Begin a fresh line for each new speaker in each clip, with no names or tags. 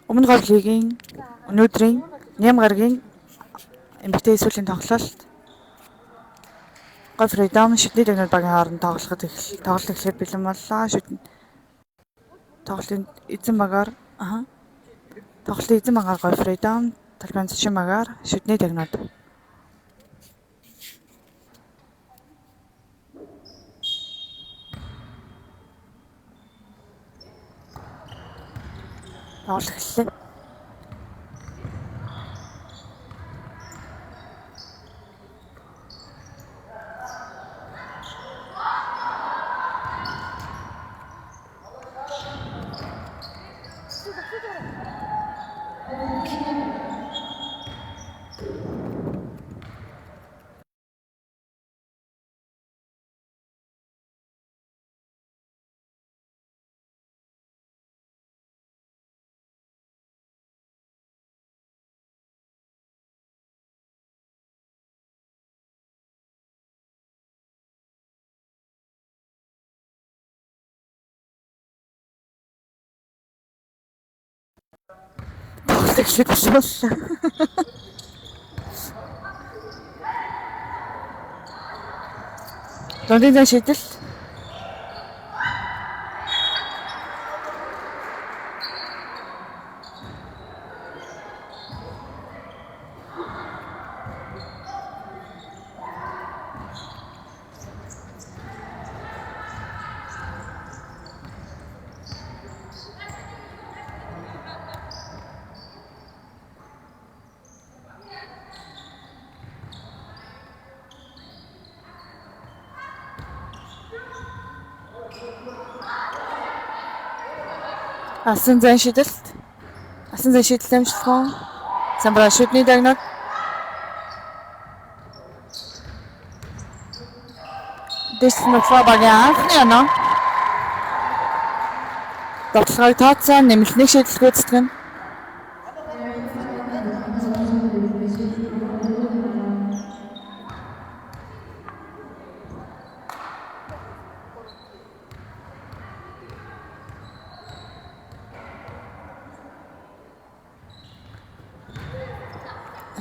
Өмнө гол лигийн өнөөдрийн 8 гарагийн эмэгтэй сүүлийн тоглолт Гол Фридом шүтний дэгнэр багийн хооронд тоглолт эхлэхэд бэлэн боллоо. Тоглолтын эзэн багаар Гол Фридом, Талбайн зочин багаар шүтний дэгнэр. Тоглолт эхэллээ. Тоглолт эхлээд боллоо. Дундын шийдэл. Асан зэн шийдэлт амжилтгүй. Самбара шүтний дэгнэр. Дэслэн багийн анхны оноо. Тоглолтыг тооцсон нэмэлтний шийдэл гүйцэтгэн.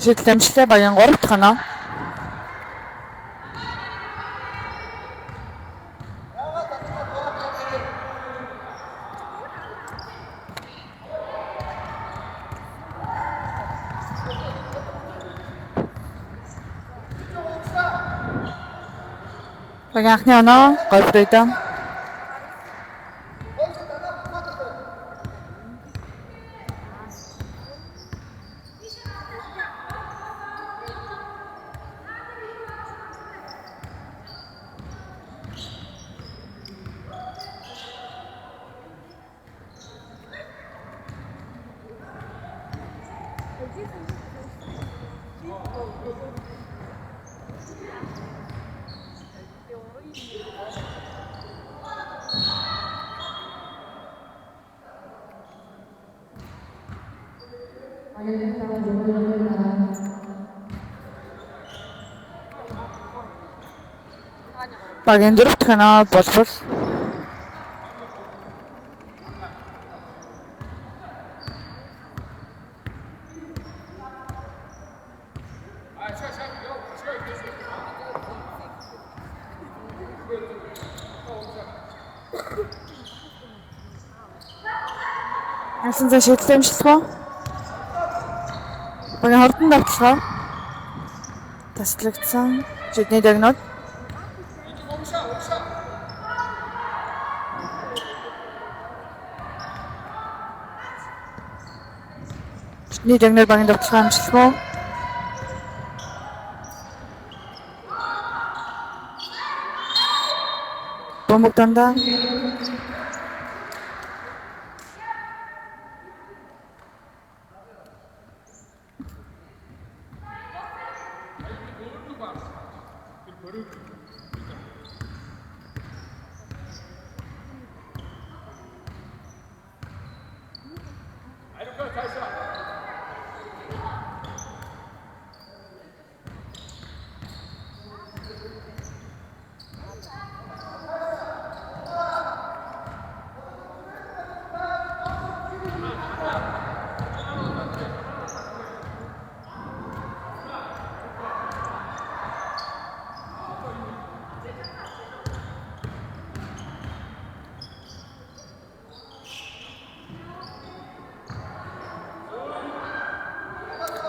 Шийдэл амжилттай багийн 3 дахь оноо. Багийн анхны оноо Гол Фридом. Багийн 4 дахь оноо болбол Асан зэн шийдэл амжилтгүй. Багийн хордон давталгаа таслагдсан. Шүтний дэгнэр. Шүтний дэгнэр багийн давталгаа амжилтгүй. Бомбог дандаа.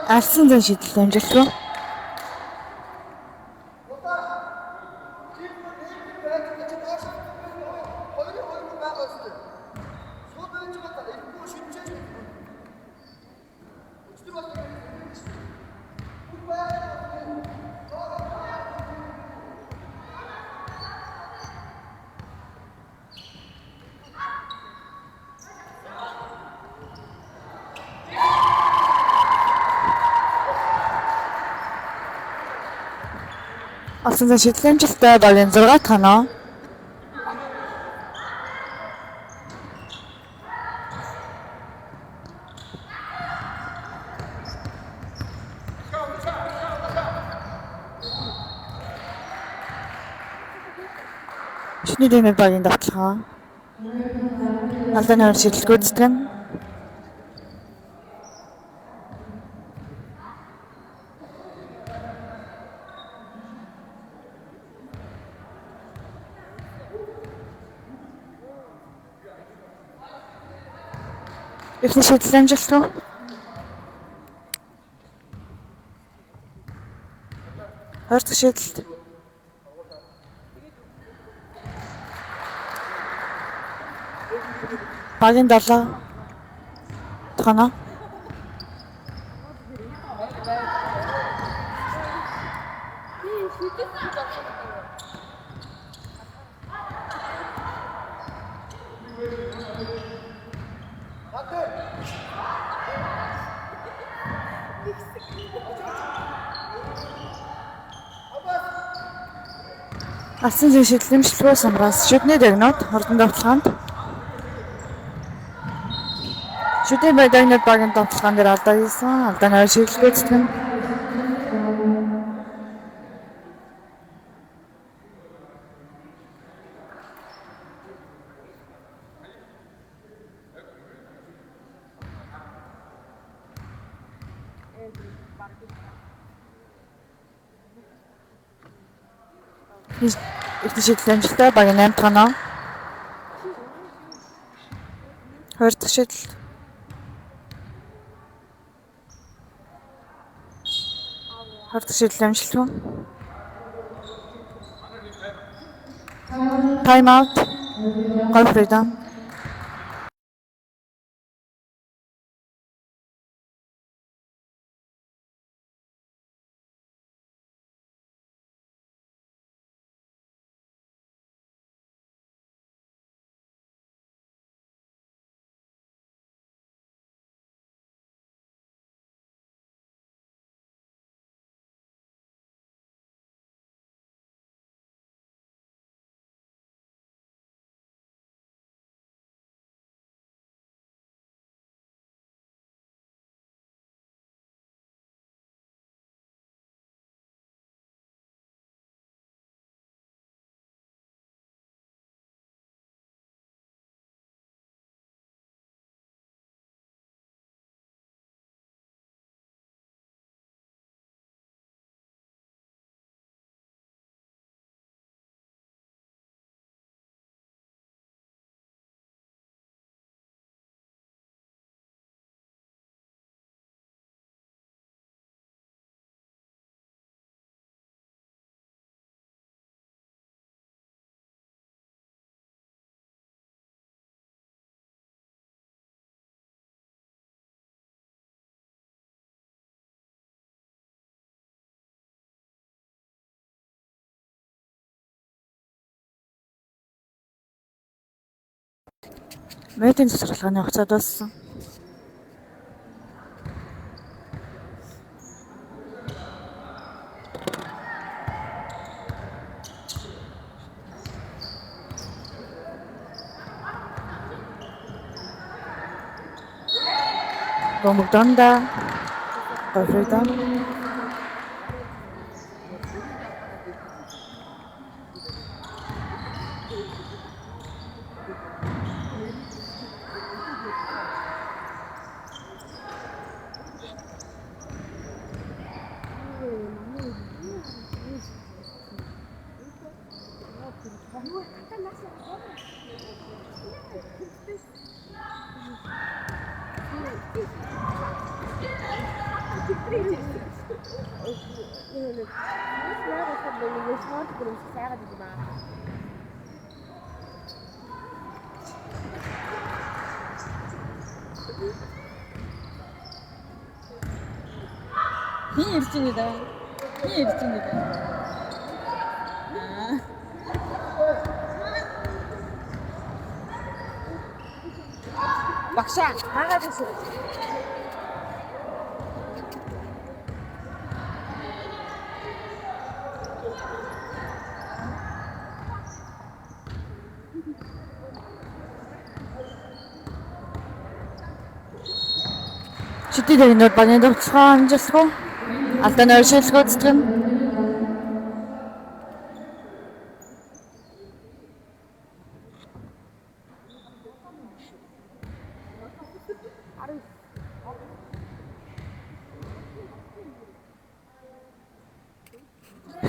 Алсын зэн шийдэл амжилтгүй. Алсын зэн шийдэл амжилттай багийн 6-5. Шинэ дэмэр багийн давталгаа. Алдааны хоёр шийдэл гүйцэтгэн. Эхний шийдэл амжилтгүй. Хоёр дахь шийдэлд багийн 7 тоноо. Алсын зэн шийдэл амжилтгүй самраас шүдний дагнууд хордон давталгаанд. Шүдний дагнууд багийн давталгаан дээр алдаа хийсэн. Алдааны хоёр шийдэл гүйцэтгэн. Эхний шийдэл амжилттай багийн 8 тоноо. Хоёр дахь шийдэл. Хоёр дахь шийдэл амжилтгүй. Time out. Гол фридом. Медийн цэцэрлэгээний хугацаа дууссан. Бомбдонда Фридом.
Хин ирж байгаа даа. Хин ирж байгаа даа. Багшаа хагаад ирсэн.
Шүтдэг нөр багийн төвцгөө амжилтгүй. Алдааны өршөөлгөө үзтгэн.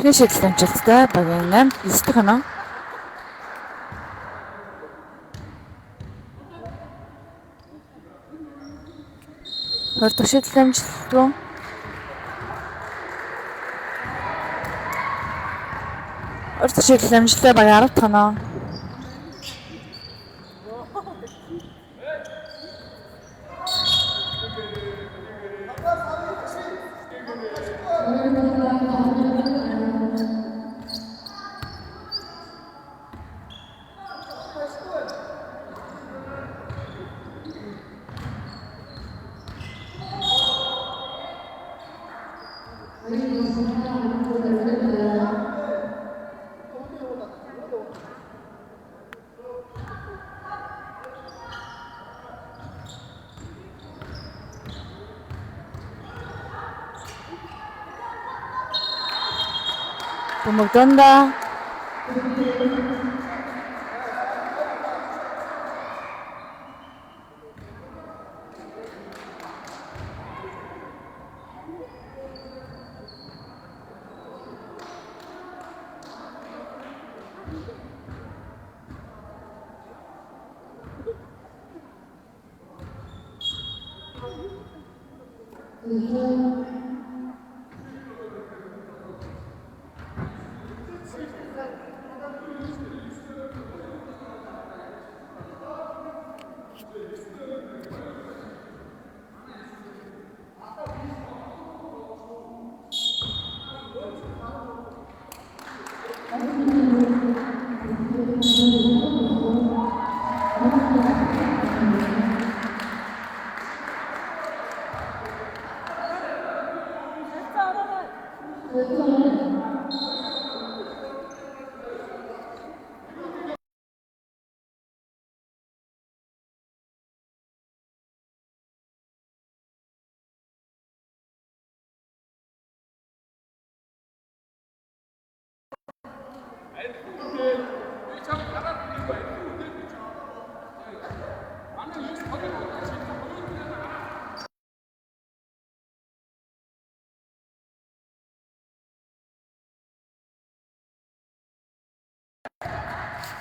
Финишэд амжилттай багийн 8 9 дахь оноо. Хөртөшөд амжилтгүй. Хөртөшөд амжилттай багийн 10 дахь оноо. Бумагдонда.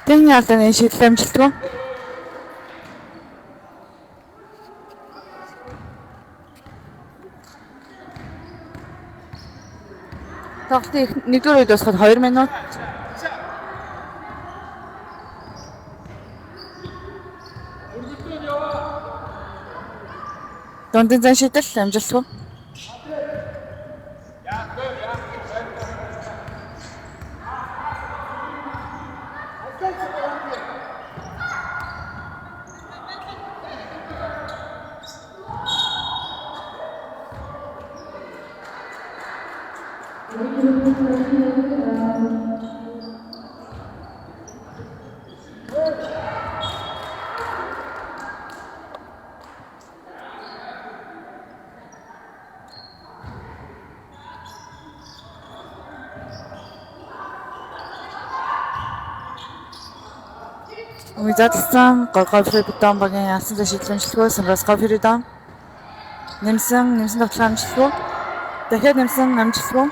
Тэний алдааны шийдэл амжилтгүй. Тоглолтын нэгдүгээр үед дуусахад 2 минут. Дундын зан шийдэл амжилтгүй. Уйзатсан гогофри бутон багийн ялсан шийдэл амжилтгүй. Самраас гофри дан. Нэмсэн тоглох амжилтгүй. Дахиад нэмсэн амжилтгүй.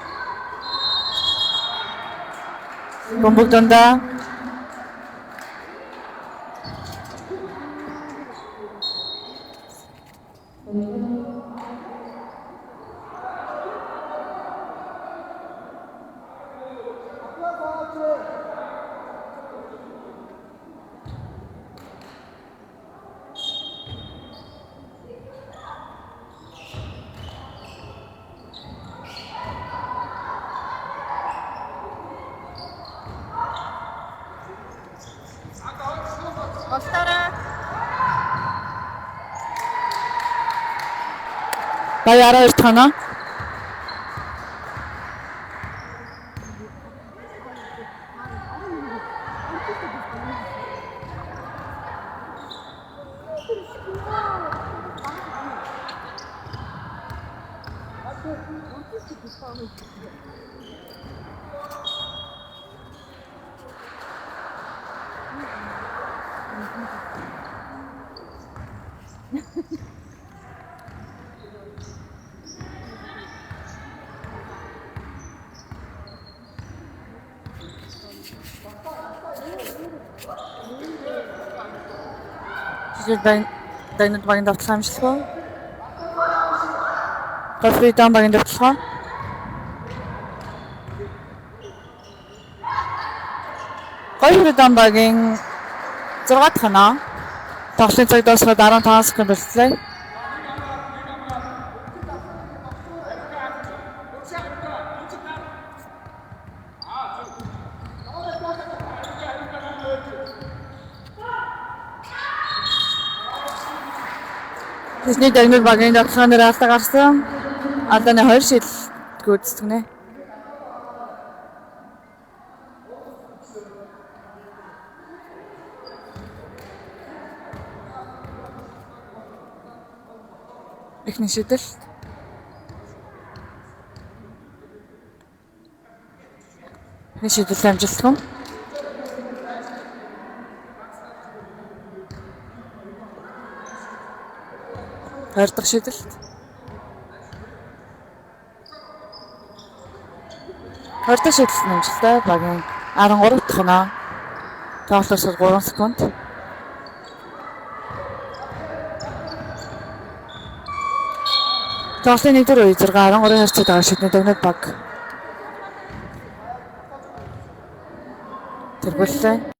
Бомбогдонда.
Голлоорой.
Баяр 12 тоноо. Жишээ дайнад багийн давталгаа амжилтгүй. Рефери багийн давталгаа. Рефери багийн 6 тоноо. Тоглолтын цаг дуусгаад 15 секунд болтлоо. Тэсний дайнад багийн давталгааны алдаа гарсан. Алдааны 2 шил гүйцэтгэнэ. Эхний шидэл. Эхний шидэл амжилтгүй. Хоёр дахь шидэлт. Хоёр дахь шидэлт амжилттай багийн 13 тоноо. Тоглолтоос 3 секунд. Тоглолтын 1-р үе 6-13 харьцаад байгаа шидний дагнад баг. Тэргүүллээ.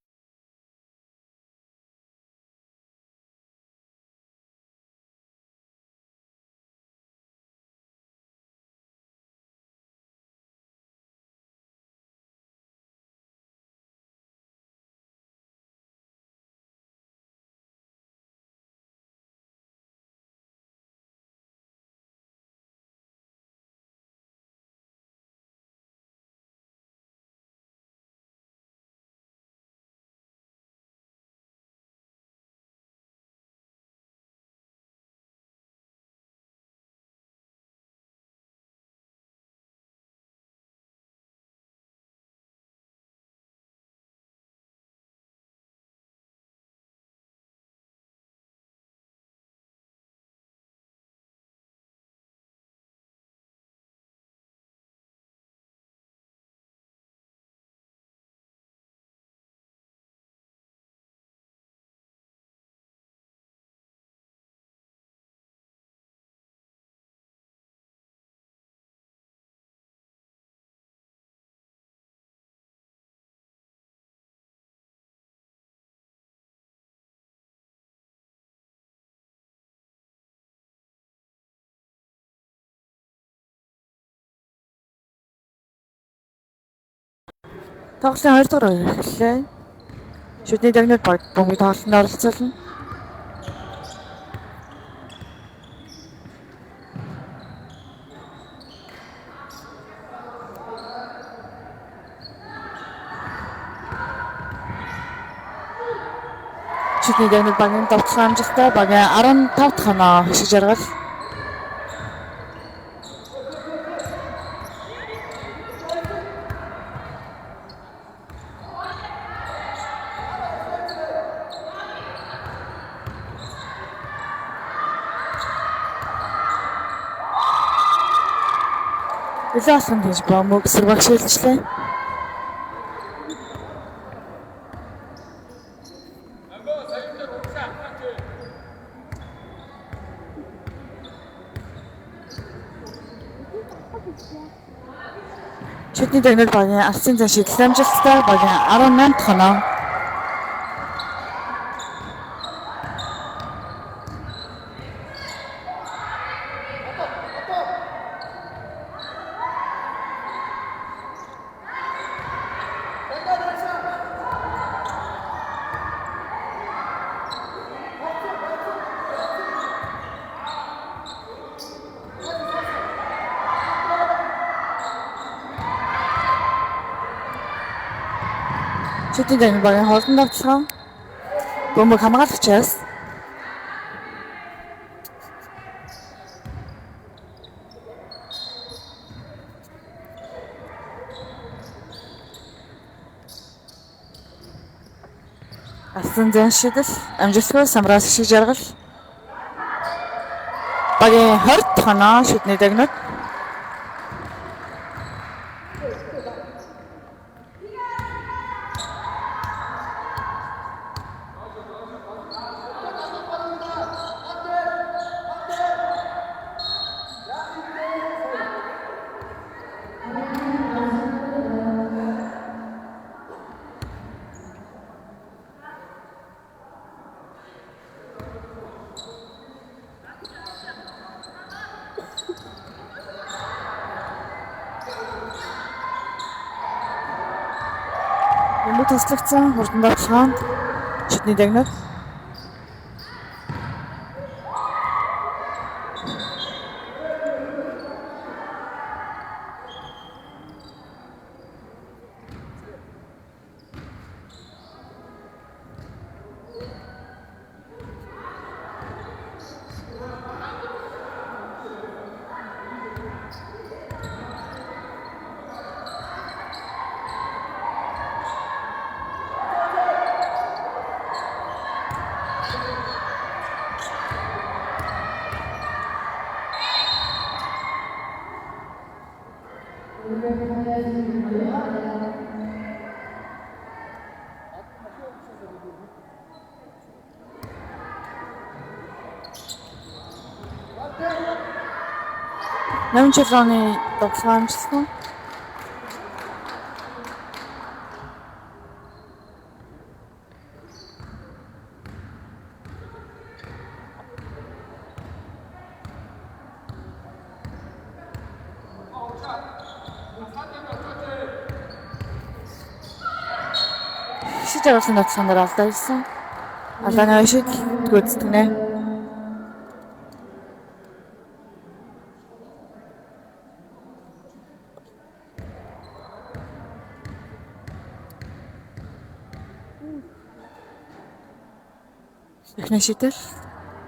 Тоглолтын 2 дахь үе эхэллээ. Шүдний дагнад баг бөмбөг тоглолтод оролцуулна. Шүдний дагнад багийн давталгаа амжилттай багийн 15 тоноо хишиг жаргал. Илүү алхам хийж бомбог эсрэг багшилжлээ. Шүдний дагнад багийн алсын зан шидэл амжилттай багийн 18 тоноо. Шидийн дээгнэр багийн хоолтон давталгаа. Бөмбөг хамгаалагчаас асан зэн шидэл амжилтгүй самраас шиг жаргал. Багийн 20 тоноо шидний дээгнэр. Бөмбөг таслагдсан хурдан давталгаанд шидний дээгнэр. Намжлооны давталгаа амжилтгүй. Шижигсэн давталгаанд алдаа ирсэн. Алааны шиг гүйцэтгэнэ.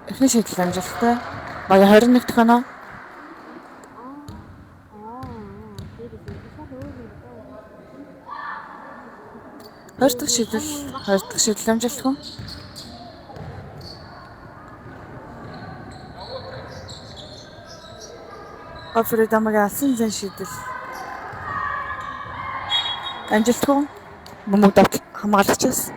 Эхний шидэл амжилттай. Багийн 21 тоноо. Хоёр дахь шидэл амжилтгүй. Офрид амгийн асан зэн шидэл амжилтгүй. Бөмбөг давтал хамгаалагчаас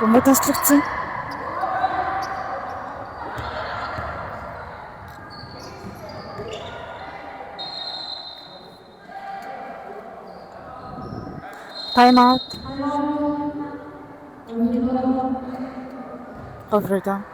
бөмбөг таслагдсан. Time out. Overtime.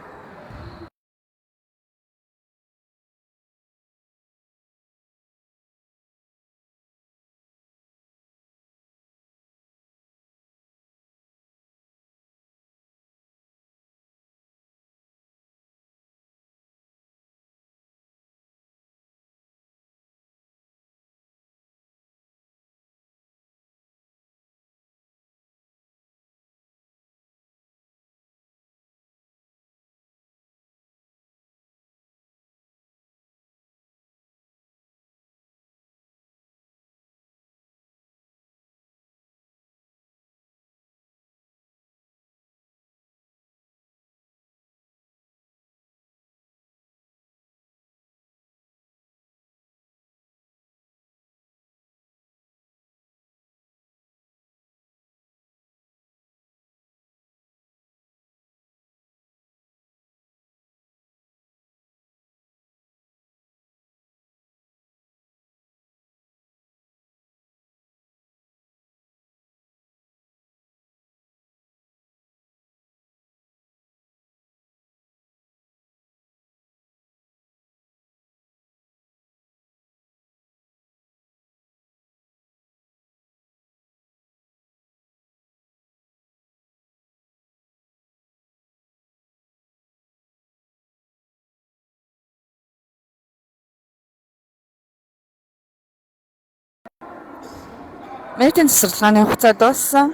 Минутын засварлагын хугацаа дууссан.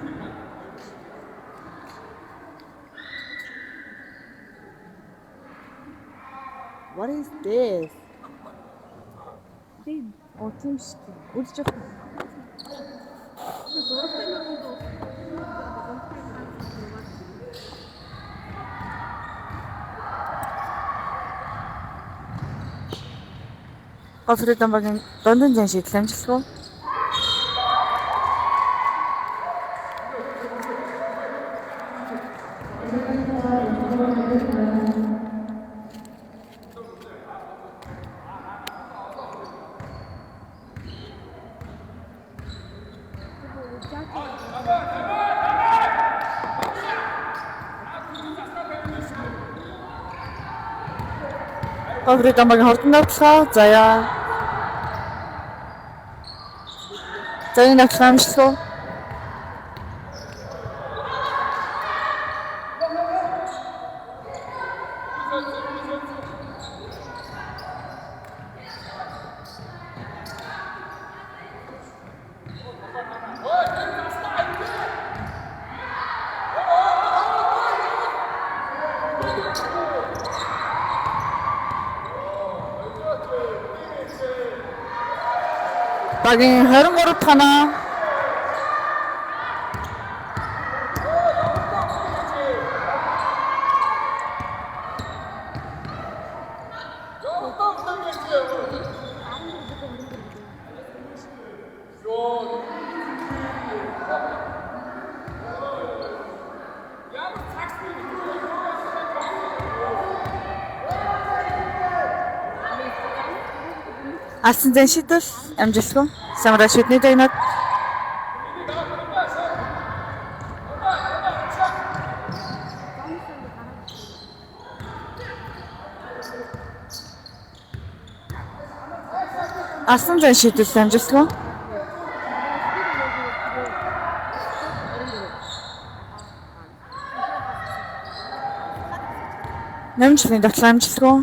What is this?
Тийм.
Oh, тийм шүү дээ. Үлж явах. Гофридон багийн дундын зэн шийдэл амжилтгүй. Гофридон багийн хурдан давталгаа. Заяа. Заяаны давталгаа амжилтгүй. Багийн 23 танаа. Алсан зэн шийдэл амжилтгүй. Самраа шүдний дайнад. Алсан зэн шийдэл амжилтгүй. Нэмжлэний давталгаа амжилтгүй.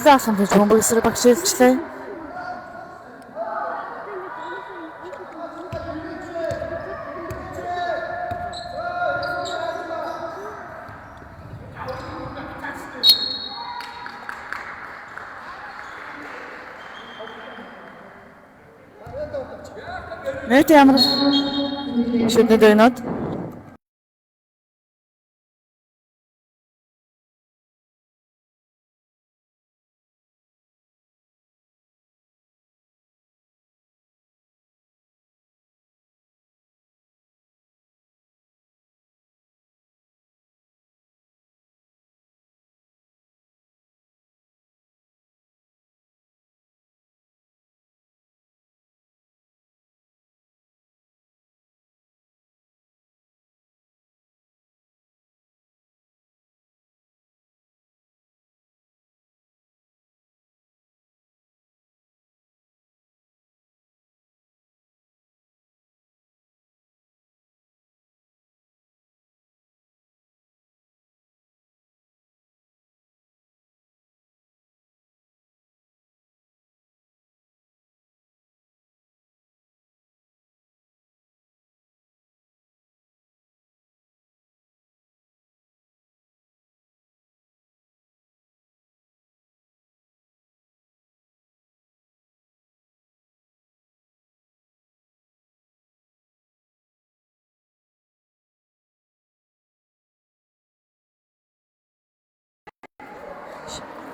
Заасан гэж бомбог эсрэг багш хэлжлээ. Нэрт ямар шүдний дайнад.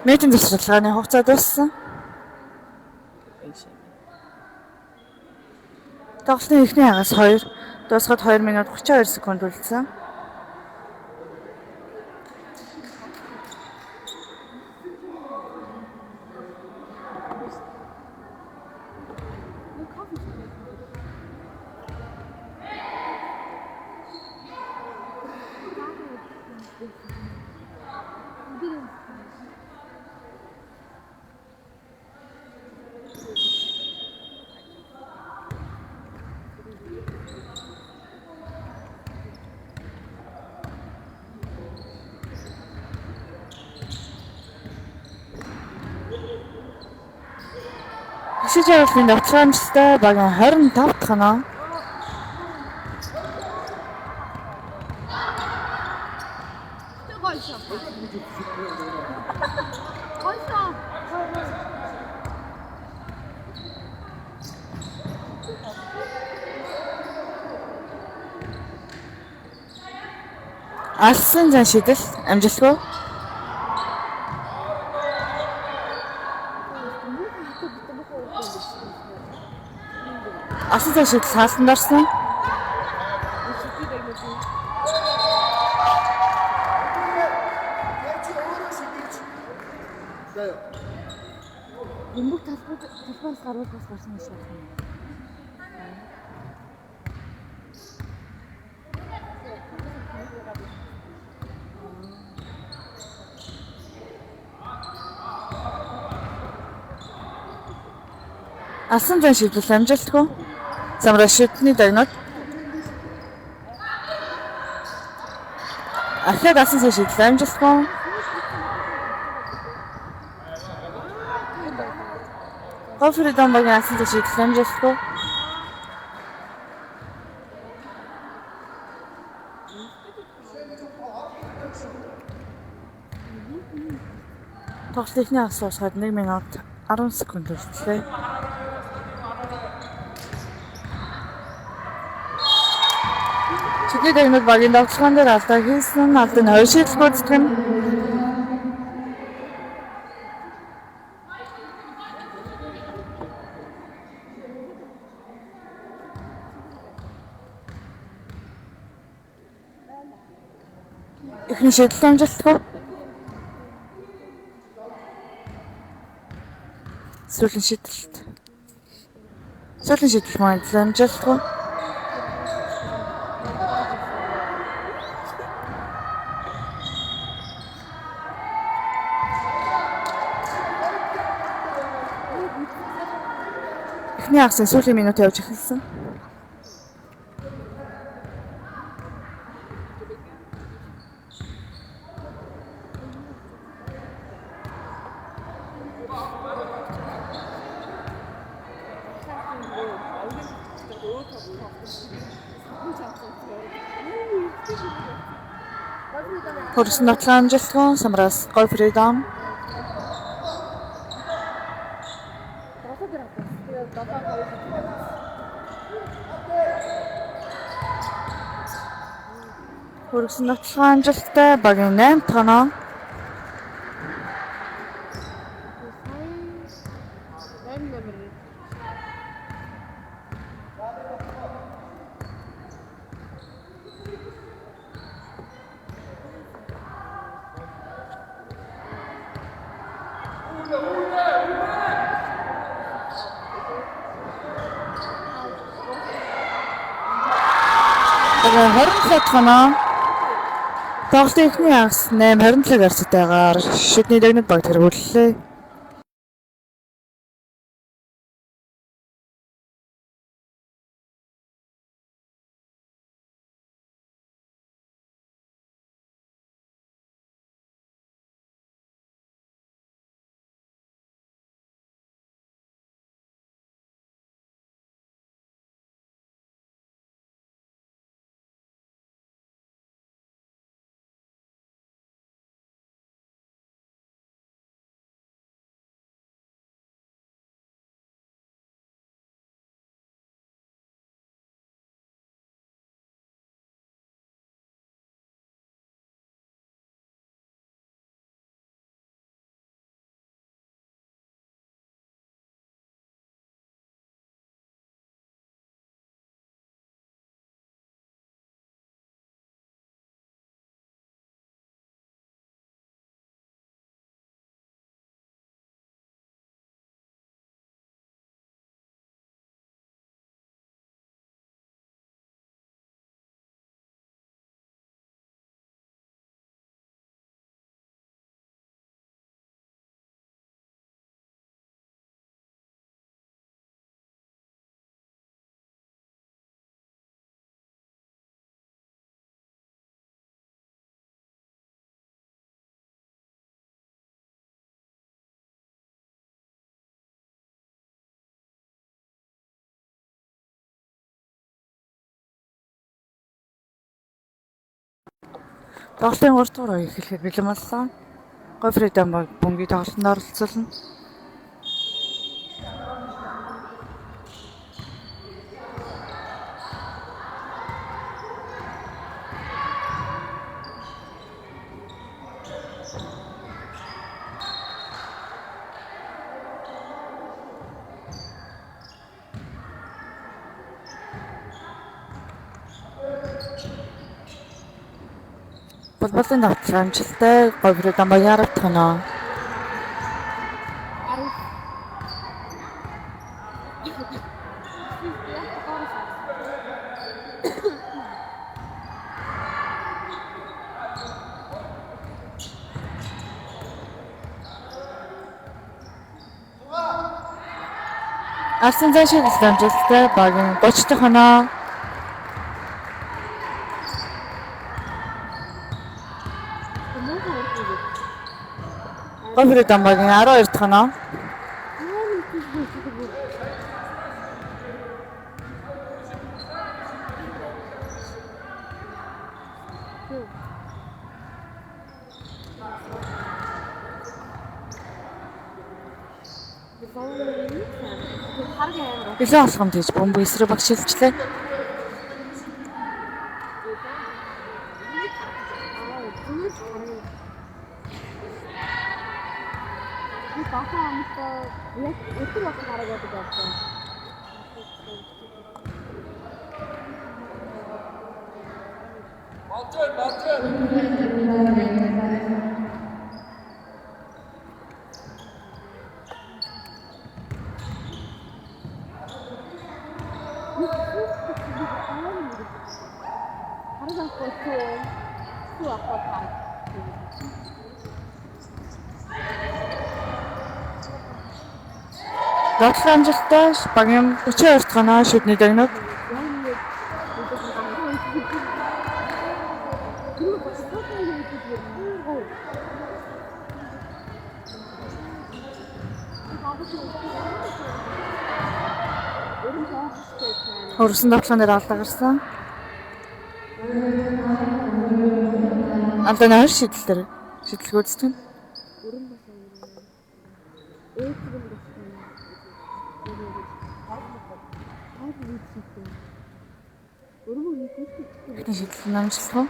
Метрийн засварлагын хугацаа дууссан. Тоглолтын эхний хагас 2, дуусахад 2 минут 32 секунд үлдсэн. Тэгшиж явуулын давтамжтай багийн 25 дахь оноо. Алсан зан шидэл амжилтгүй. Алсан зан шидэл хаалтанд орсон.
Юмбог талбаас гаруул бас гарсан гэж байна.
Алсан зан шидэл амжилтгүй. Замраа шидний дагнууд. Ахад алсан зан шидэл амжилтгүй. Гофридон багийн алсан зан шидэл амжилтгүй. Тоглолтын асуусаад 1 минут 10 секунд үлдлээ. Чиглэл дагнууд багийн давталгаан дээр алдаа хийсэн алдын 2 шийдэл гүйцэтгэх нь. Эхний шийдэл амжилтгүй. Сүүлийн шийдэл маань амжилтгүй. Эхний агсан сүүлийн минут явж эхэлсэн. Хөрсөн давталгаа амжилтгүй. Самраас Goffreedom. Хөрсөн давталгаа амжилттай багийн 8 дахь оноо. Тэгээ 27 оноо. Тоглолтын эхний агс 8-27 арцтайгаар шидний дагнад баг тэргүүллээ. Тоглолтын 3 дугаар үеийг эхлэхэд бэлэн боллоо. Говьфридом баг бөмбөгийн тоглолтод оролцуулна. Футболын давтал амжилттай Говьфридом баг яравдах нь. Арсан зашиг амжилттай багийн 30 дахь оноо. Говьфридом багийн 12 дахь оноо. Билээ алхам тийж бөмбөг эсрэг баг шилжлээ. Тоглолт амжилттай багийн 32 дахь оноо шүдний дагнууд. Хөрсөн тоглоомд алда гарсан. Алдан хэр шийдэл гүйцэтгэв. Эхний шийдэл намжлах.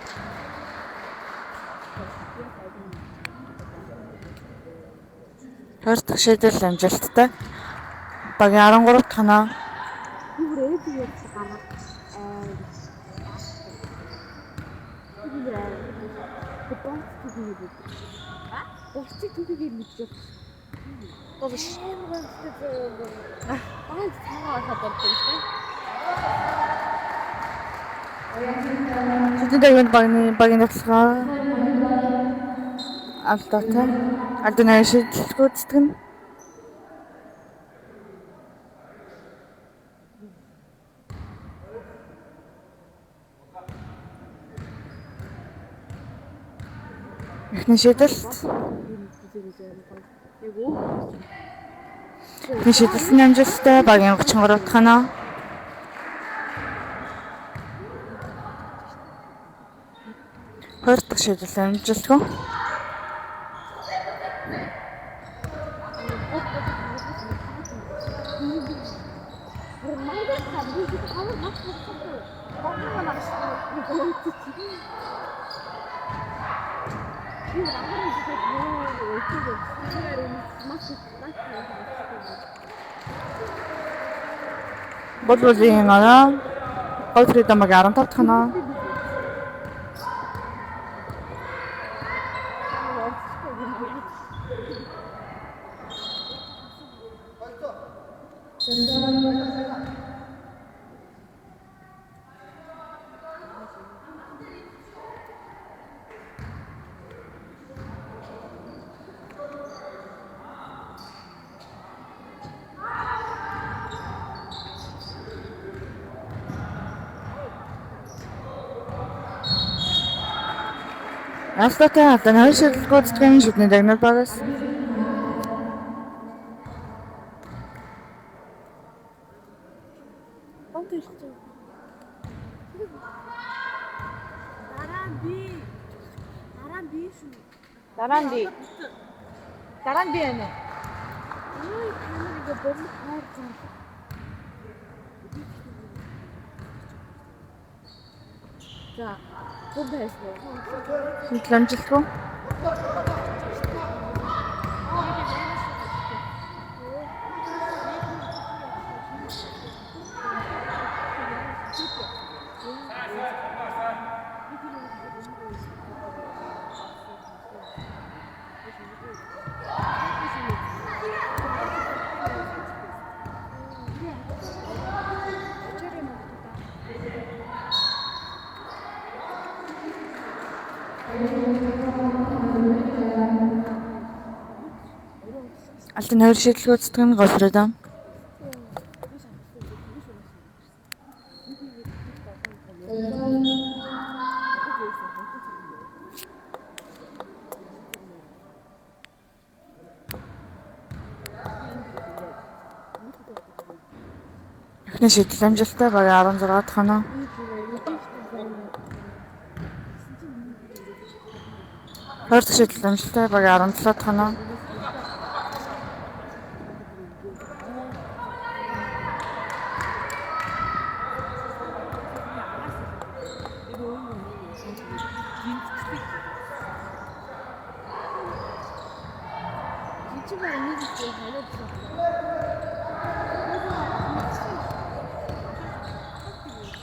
Хоёр дахь шийдэл амжилттай. Багийн 13 дахь оноо. Тэдний багийн давталгаа алдаатай. Алдан шийдэл гүйцэтгэв. Эхний шийдэл. Эхний шийдэлсэн амжилттай багийн 33 дахь оноо. Хоёр дахь шийдэл амжилтгүй. Боловын оноо. Говьфридом баг 15 дахь оноо. Алдатай алдан хоёр шийдэл гүйцэтгэв шүдний дагнууд багаас.
Дараа нь би. Дараа нь би байна уу? За. Бүгд хайшлаа.
Шийдэл амжилтгүй. Алтын 2 шийдэл гүйцэтгэх нь гол фридом. Эхний шийдэл амжилттай багийн 16 дахь оноо. Хоёр дахь шийдэл амжилттай багийн 17 дахь оноо.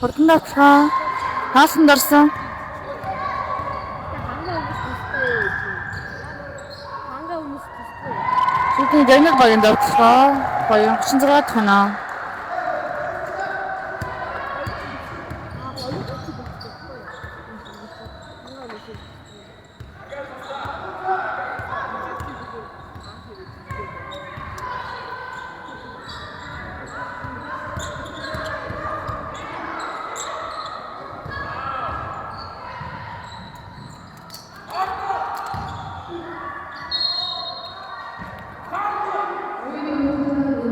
Хурдан давталгаа. Хаасан дорсон. Шийдний дагнаг багийн давталгаа. Багийн 36 дахь оноо.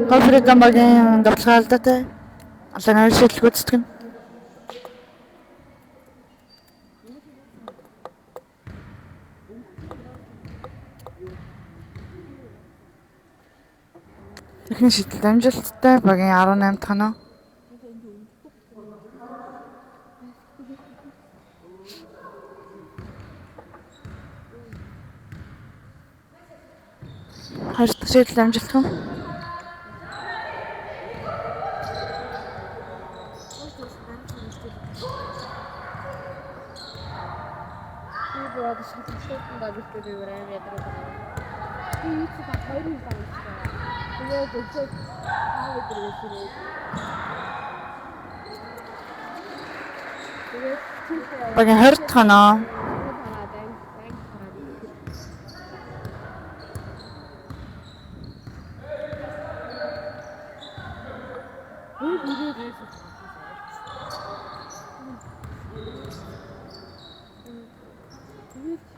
Гол фридом багийн давталгаа алдаатай. Алтын 2 шийдэл гүйцэтгэх нь. Эхний шийдэл амжилттай багийн 18 дахь оноо. Хоёр дахь шийдэл амжилтгүй. Багийн 20 дахь оноо.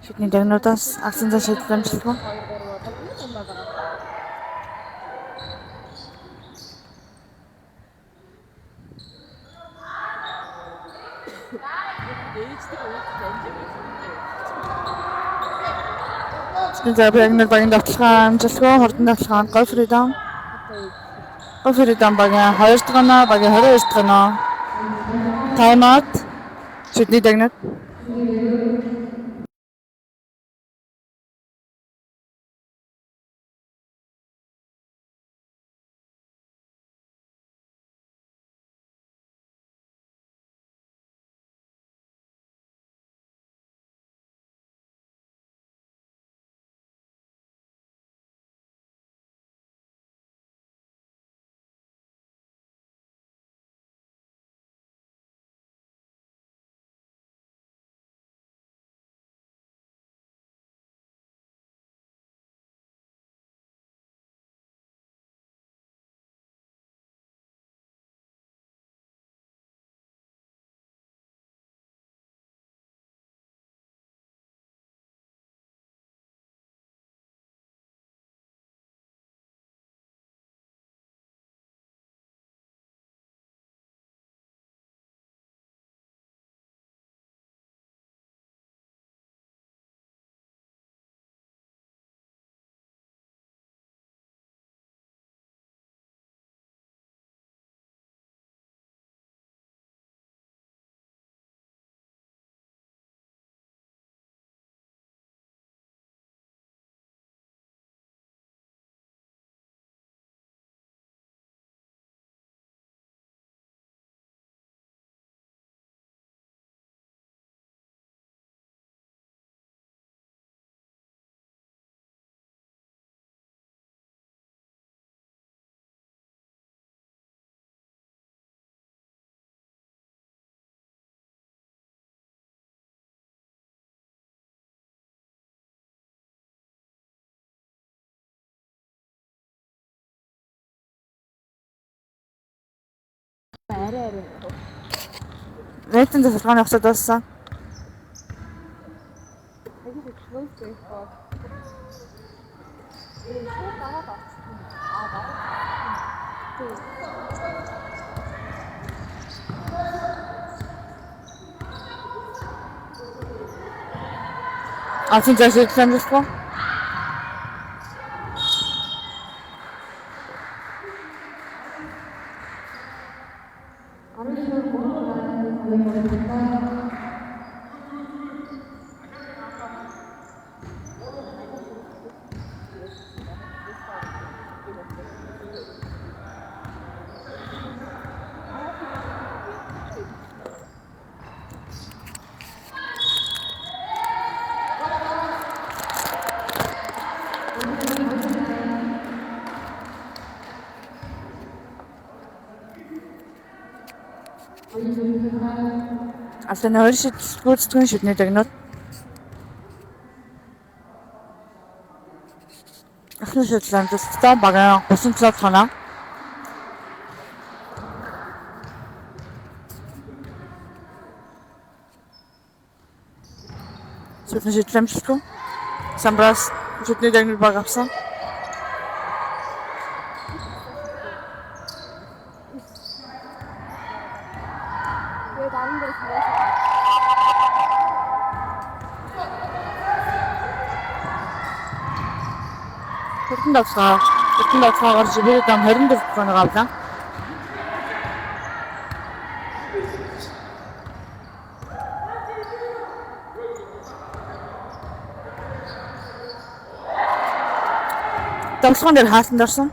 Шийдний дагнуудаас агсан зан шийдэл амжилтгүй. За багийн давталгаа амжилтгүй. Хурдан давталгаа гол фридом. Гол фридом багийн 2 дахь оноо, багийн 22 дахь оноо. Тайм аут. Шийдний дагнад.
Арай.
Рейтинг засалгааны явцад болсон.
Айгүй close байхаа. Шууд аваад авчихсан.
Асан зашиг санахгүй. Асан хоёр гүйцэтгэн шидний дагнууд. Ахны шидлэн тестаа багаан 37 тоноо. Шидний шидлэмжлэхгүй. Самбрас шидний дагнууд багавсан.
Тэгээд арын дээр хараа.
Хурдан давсгаар жигээр дам 24 тоног авлаа. Давсгаан дээр хаасан дорсон.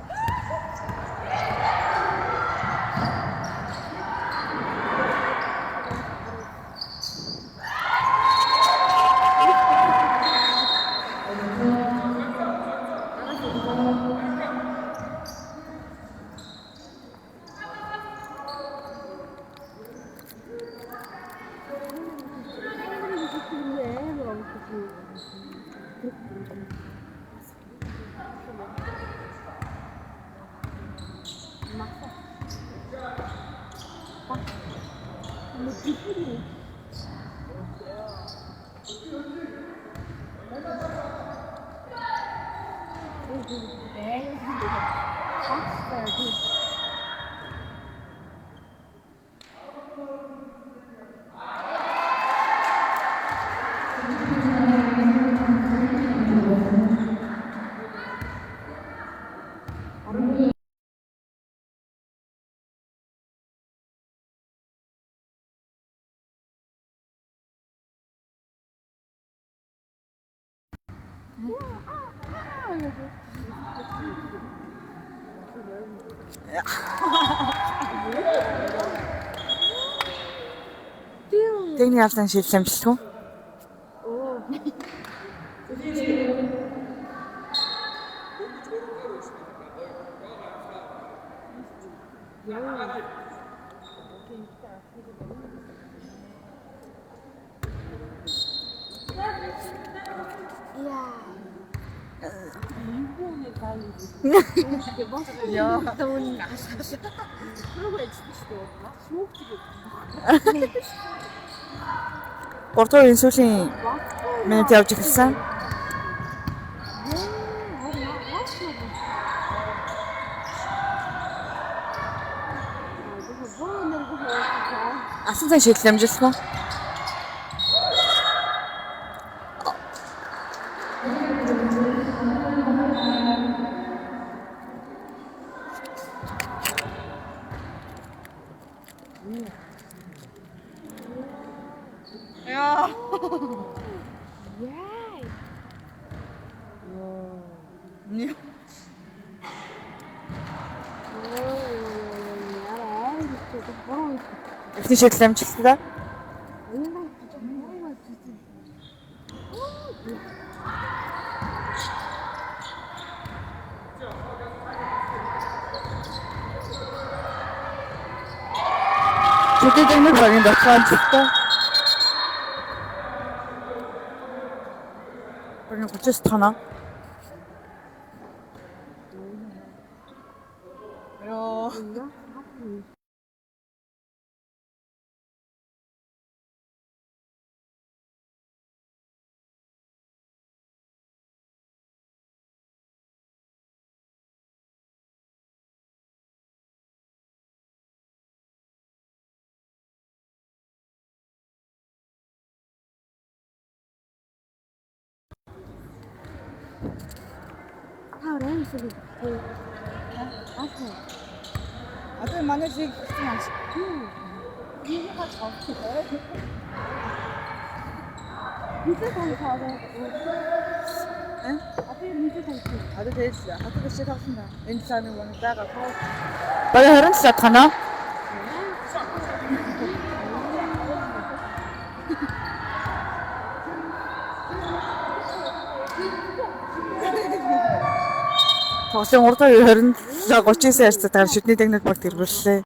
Тэний авсан шилжимжлэхгүй.
Яа, төвн асаа. Прого эцэстээ. Шүүх чиг.
3 дугаар инсулин минут явж ирсэн. Асан цаа шилжимжлэхгүй.
Яа.
Яа. Эхний шилжимжлэхгүй. Чүтэд энэ багийн датсан чигтэй. Багийн 30 тоноо. Яа.
Та орой эсвэл
Одоо манай шиг хэвчээ маш.
이게 다 적히네. 밑에 상사는
응?
앞에 밑에 상사.
Одоо тэгээс хатаг шиг тавсан да. Энэ цааны вонтайгаа хоо. Баяр харин сатхана. Тоглоом урдаа 29 ярьцгаар шидний техник багт ирвэрлээ.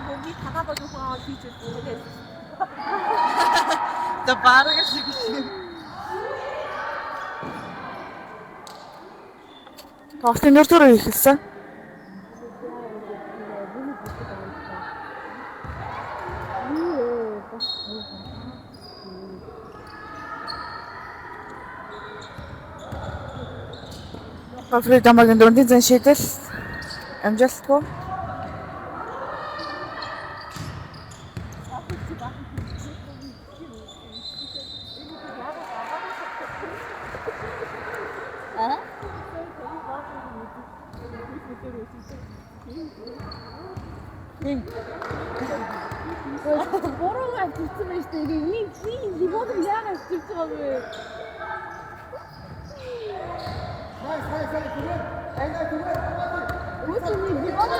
목이 작아가지고 뒤질 모르겠어.
나 빠르게 쓰기. Тоглолтын нэр төрөө ихэлсэн. Гофри дамагийн дөрөндийн зан шийдэл амжилтгүй.
뭐라고 붙으면 있어. 이게 이거는 야가 붙으면. 무슨 이거는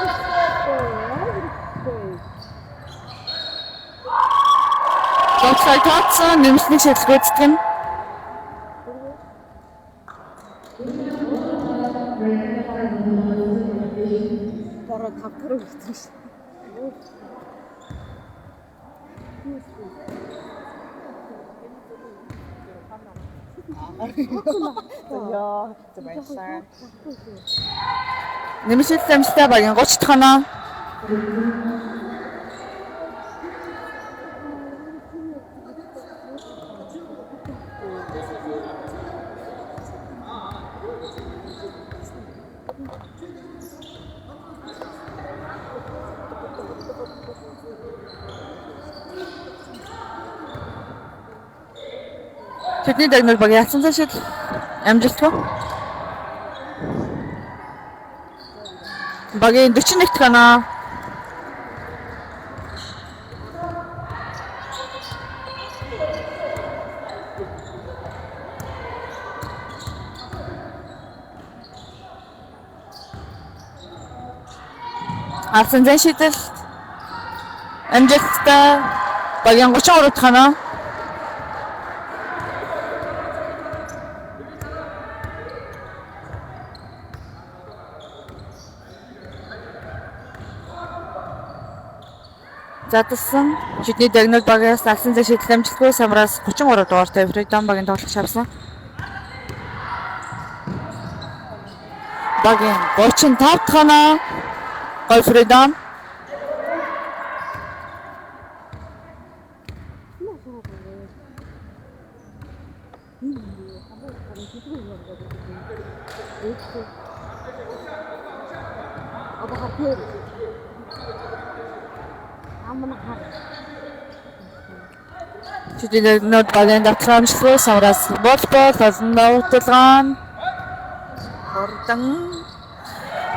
Гол тооцсон нэмсний шилжүүлдэг нь
바로 다 끌어오듯이.
яа зэмсэн. Нэмсний замстай багийн 30 тоноо. Тэдний дагнал баг яасан зашид амжилтгүй. Багийн 41 тоноо. Асан зэн шийдэл амжилттай багийн 33 тоноо. Задсан шидний дагнууд багаас алсан зэ шийдэл амжилтгүй самраас 33 дугаартай Freedom багийн тоглогч авсан. Багийн 35 дахь оноо гол Freedom. Шидний дагнууд багийн давталгаа амжилтгүй самраас бол олондоо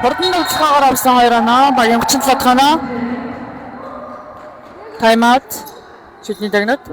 хурдан давталгаагаар авсан 2 оноо багийн 37 дахь оноо. Тайм аут. Шидний дагнууд.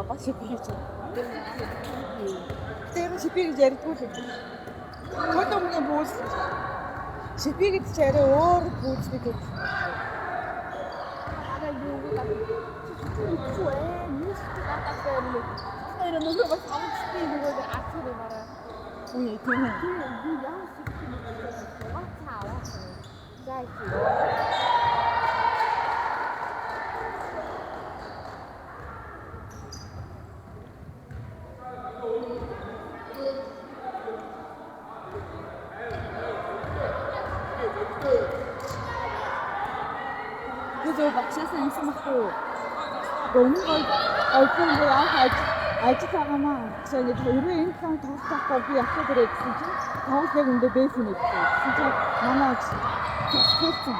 Бас шипи хийж байна. Тэр шипи гэж ярьдгүй л үү. Хойд өмнө бүүс. Шипи гэж чи арай өөр бүүсдэг гэж. Арай юу гэдэг. Тэр нөгөө бас хамт шипи нөгөө ацсан юмараа. Үгүй тийм үү. Би яа шипи гэж байна. Зайчи. Багшаас амсан баггүй. Өмнө ойцон яах ажил цагаамаа. Тэгээд өөрөө энэ сан тоглохгүй би явах дээр гэсэн чинь тоглох яг өндөө бэсэн нэг. Гэсэн чинь манай хэвчээсэн.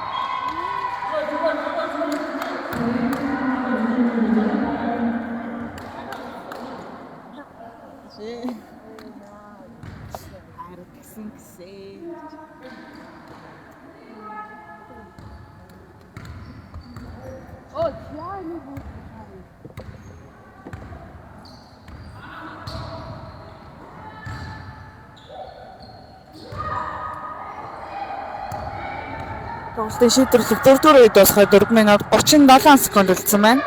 Тоглолтын шийдвэрлэх 4-р үед болохоор 4 минут 37 секунд үлдсэн байна.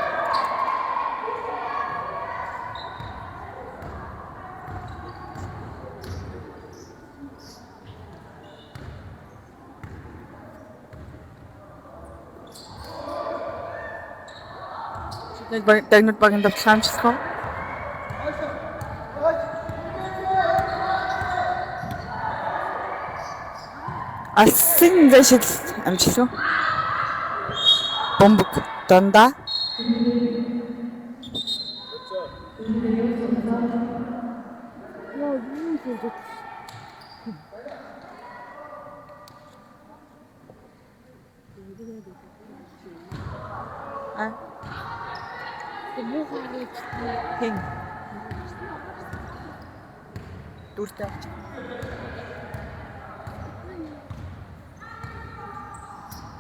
Дагнууд багийн давталгаа амжилтгүй. Алсын зэшил амжилтгүй. Бомбог дандаа. Хэн дуртай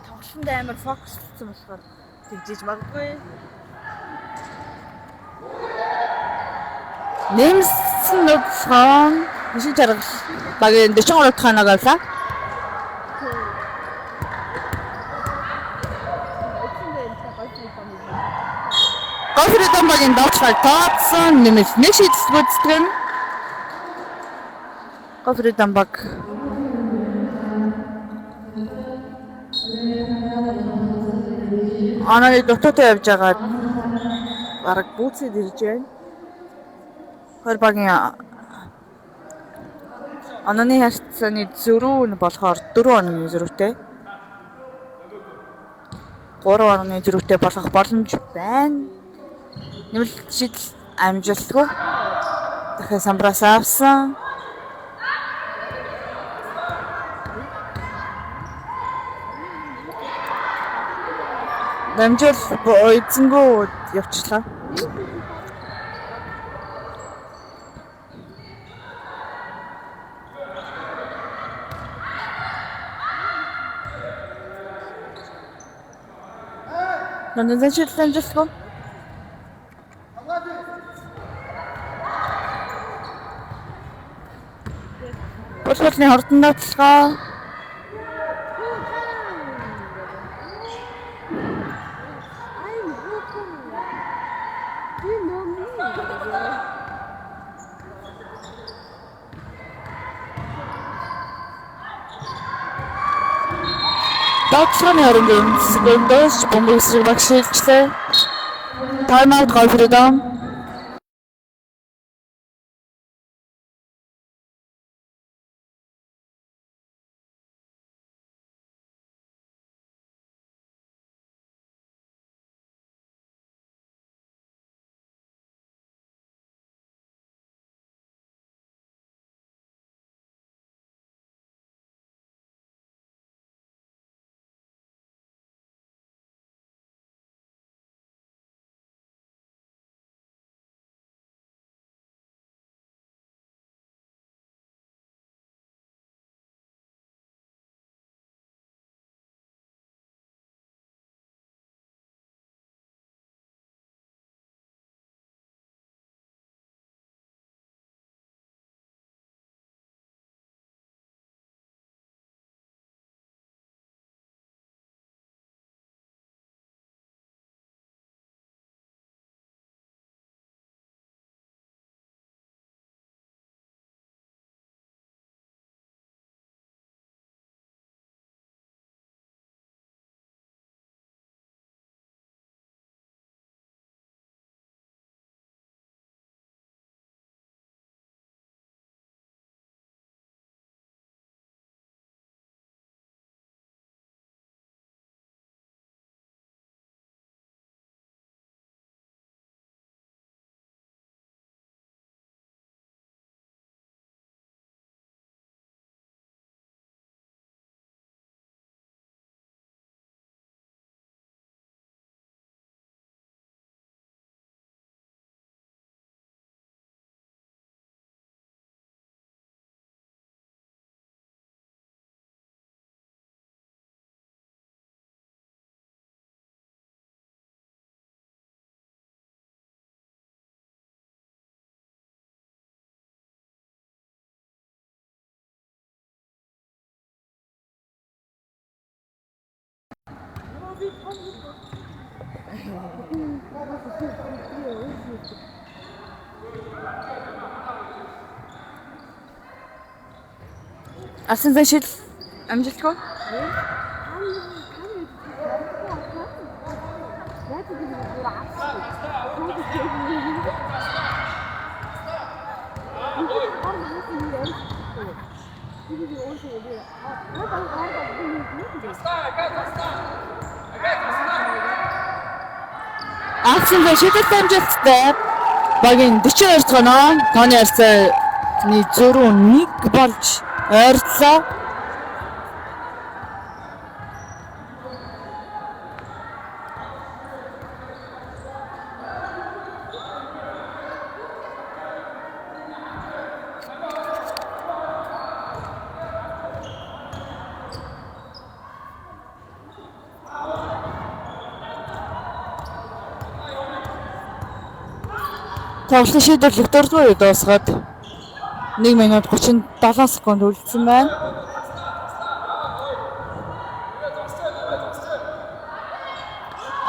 тоглох
тоглолтонд амар фокуслсан болохоор тэгжиж магадгүй.
Нэмсэн нөхөн биш жаргал багийн 43 дахь ханаг авлаа. Гофридон багийн давчраг таацсан нэмэлт нэг шийдэл гүйцэтгэн. Гофридон баг Анаа дотоодоо явж байгаа бараг бүүцэд ирж байна. Хөр багийн Ананы харьцааны зөрүү нь болохоор 4 оны зөрүүтэй. 3 оны зөрүүтэй болох боломж байна. Нэмэлт шийдэл амжилтгүй. Дахиад самбраас авсан. Дамжуул эзэнгүү явчлаа. Нандин зэчил амжилтгүй. Боловсролын хордон нотлогоо. Докторны хөрөнгөний секундс бомбосыг багшилчлээ. Таймаут Гофридон. Асан зэчил амжилтгүй. Асан зэчил амжилттай. Багийн 42 дахь оноо тооны харьцааны зөрүү 1 болж ойрлоо. Тоглолтын шийдвэрлэх 4-р үед дуусгаад 1 минут 37 секунд үлдсэн байна.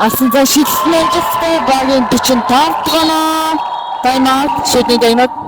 Алсын зан шилжлэн дэстэй багийн 45 дугаар таймаут шийдний таймаут.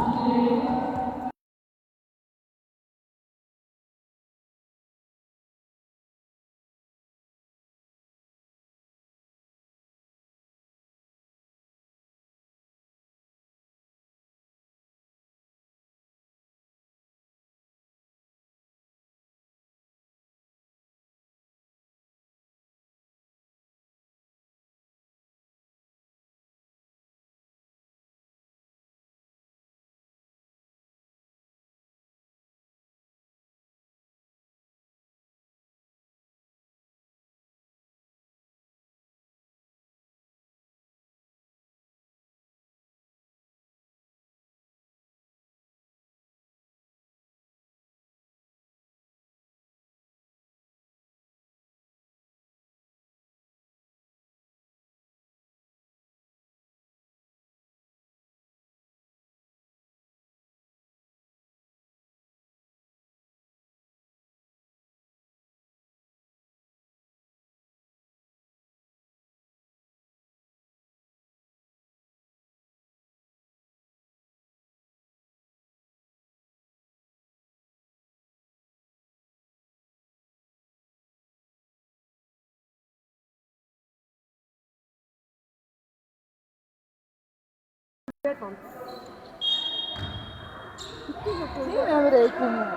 Тийм амар ээж юм уу?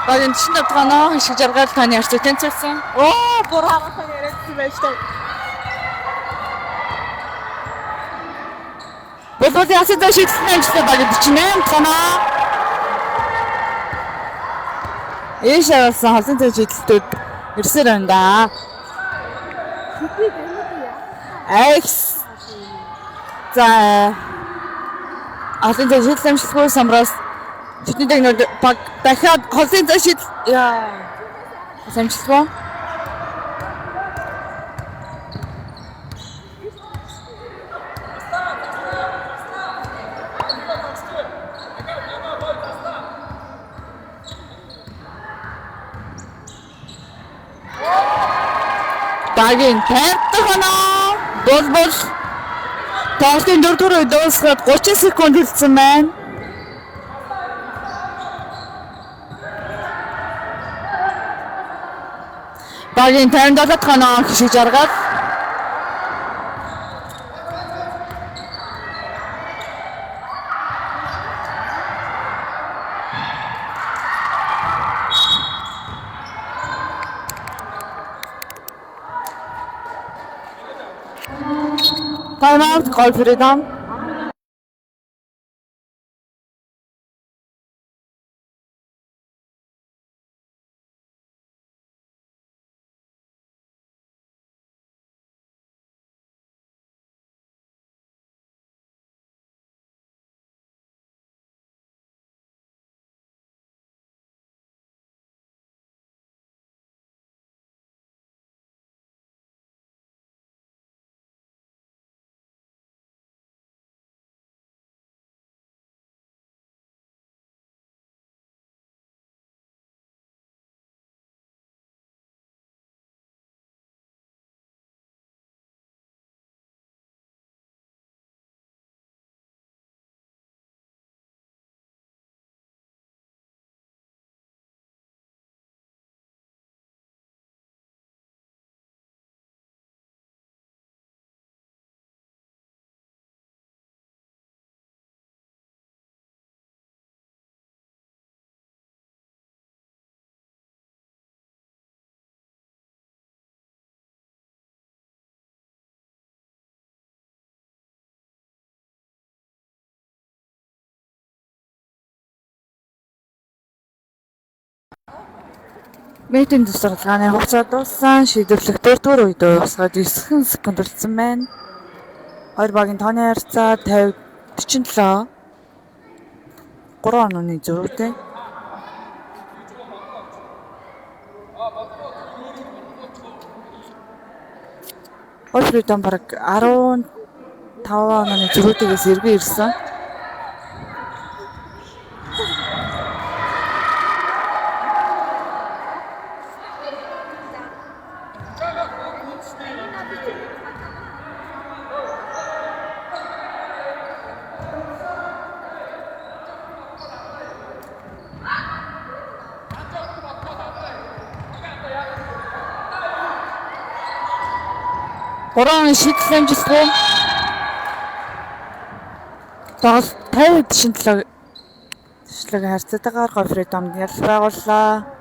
Багийн 45 дугаар хишиг жаргал таны арчиг тэнцсэн.
Оо, бүр хамаатан яриадсан байж таа.
Болоод ясад шийдсэн ажлаа багийн 48 дугаар. Эшаасан хасан цэжилтүүд ирсээр байна да. Айс. За хасан цэжилтэмжлгүй самраас тэдний дээгнүүд баг дахиад хасан цэжил яа. Самжилгүй. Багийн 50 дугаар бол тоглолтын 4-р үед дуусгаад 30 секунд үлдсэн байна. Багийн 57 дугаар хишиг жаргал Timeout, call freedom. Мэтийн тусгалгааны хугацаа дууссан шийдвэрлэх 4-р үед дуусгаад 9 секунд үлдсэн байна. Хоёр багийн тооны харьцаа 50-47. 3.6-тэй. Гол фридом баг 15 оны зүрхүүдээс эргэн ирсэн. Гурван шийдэл амжилтгүй. Тоглолт 50 шинжлэх харьцаатайгаар гол фридомд ялал байгууллаа.